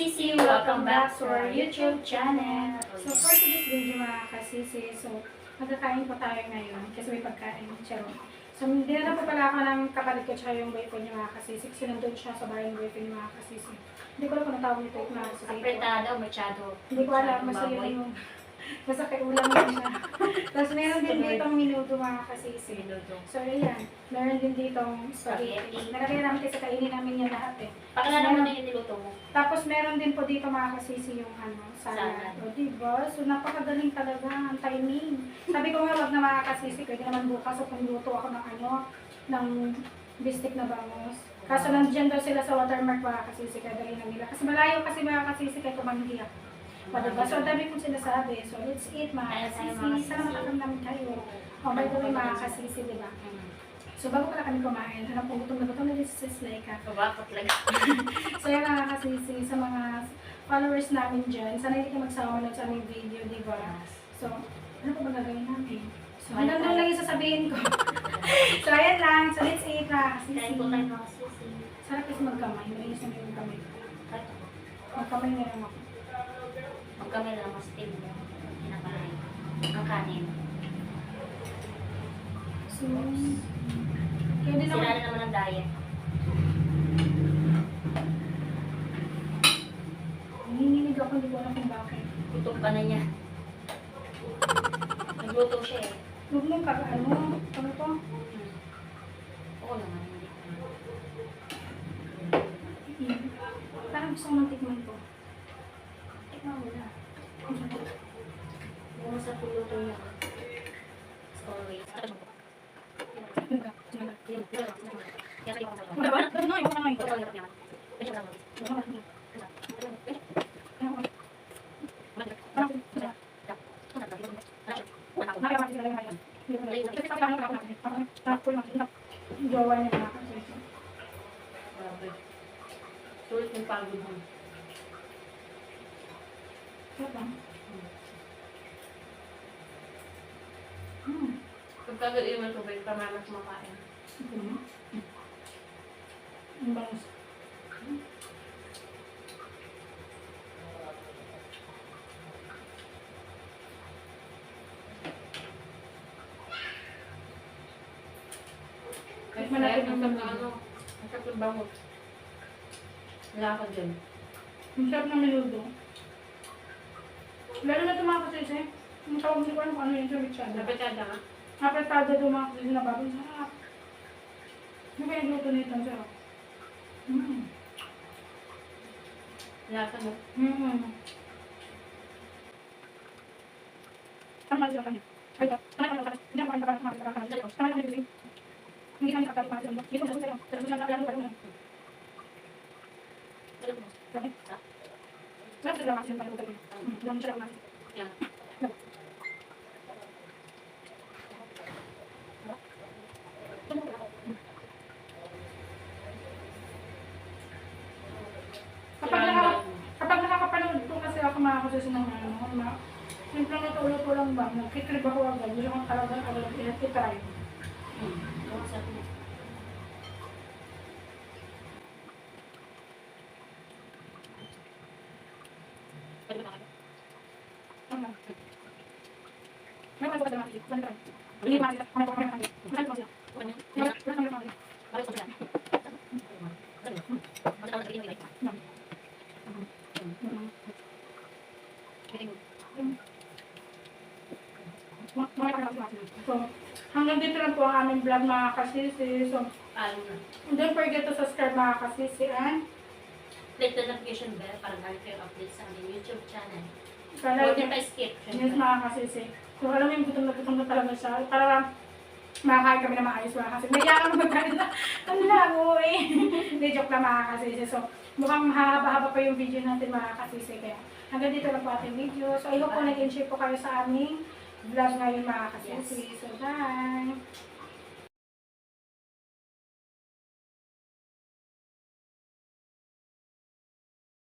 kasisi! Welcome back to our YouTube channel. So for today's video mga kasisi, so magkakain po tayo ngayon kasi may pagkain. Charot. So dinala po pala ako ng kapatid ko tsaka yung boyfriend niya mga kasisi kasi nandun siya sa bahay ng boyfriend niya mga kasisi. Hindi ko alam kung natawag nito mga kasisi. Apretado, machado. Hindi ko alam, basta yun yung basta kay ulam yun siya. Tapos meron din ditong minuto mga kasisi. So ayan, meron din ditong spaghetti. Nalagay namin kasi kainin namin yan lahat eh. Pakilala mo na yung niluto mo. Tapos meron din po dito mga kasisi yung salad. O diba? So napakagaling talaga ang timing. Sabi ko nga wag na mga kasisi, pwede naman bukas o pagluto ako ng bistik na bangus. Kaso nandiyan daw sila sa Watermark mga kasisi, kaya dali na nila. Kasi malayo kasi mga kasisi kaya tumanggi ako. O diba? So ang dami kong sinasabi. So let's eat mga kasisi. Sana makakamdam tayo. O by the way mga kasisi, diba? So bago pala kami kumain, hanap po gutom na this is Laika. Bakit lang? So yan mga kasisi sa mga followers namin dyan. Sana hindi kayo magsama sa aming video, di ba? So, ano po ba gagawin natin? So, hanggang doon lang yung sasabihin ko. So, ayan lang. So, let's eat na kasisi. Kain po tayo mga kasisi. Sarap kasi magkamay. Malinis na yung kamay. Magkamay na lang ako. Magkamay lang mas team mo. Pinakain. Ang kanin. So, kaya din Sila ako. na naman ang diet. Nanginginig ako, hindi ko alam kung bakit. Gutom ka na niya. Nagluto siya eh. Huwag mong ano to? Oo naman. Parang gusto ko mantikman to. Tikman mo na. Yung sa puluto niya. As always. Jowa niya na kasi. Sulit yung pagod mo. Pagkagad yung tubig, pamamas makain. Ang bangus. Kahit malapit ang sarap ng bango. Wala ka dyan. Ang sarap na menudo. Lalo na ito mga kasisi. Ang tawag niyo ko ano yung chimichurri. Napetada ka? Apretado ito mga kasisi na bago. Sarap. Yung kaya nagluto nito, ang sarap. Lasa mo? Tama sila kanya. Ay, tama kanya. Hindi ako kanya kanya. Tama kanya kanya. Hindi kanya kakali mga sila. Hindi ko sa sila. Sa sila na ano. Sarap sila mga sila. Doon sila mga sila. Yan. Kapag nakakapanood po kasi ako mga kasisi ng simple na tulo lang ba, nagkikrib ako agad, hindi ko talaga agad i-try. Masarap mo. Pwede ba kayo? May mga sukat na mga kasisi, hindi mga kasisi, mga kasisi, masarap ko sila. Pwede. Masarap ko sila mga kasisi. Bakit ko sila? Masarap na lagay mo. So, hanggang dito lang po ang aming vlog mga kasisi. So, don't forget to subscribe mga kasisi and Click the notification bell para lagi kayo update sa aming YouTube channel. para Huwag niyo pa-skip. yes mga kasisi. So, alam mo yung gutom na talaga siya. Para makakain kami na maayos mga kasisi. May yakang magkain na. Ano lang, uwi. Hindi, joke lang mga kasisi. So, mukhang mahaba-haba pa yung video natin mga kasisi. Kaya hanggang dito lang po ating video. So, I hope po nag-enjoy po kayo sa aming vlog ngayon mga kasisi. So, bye!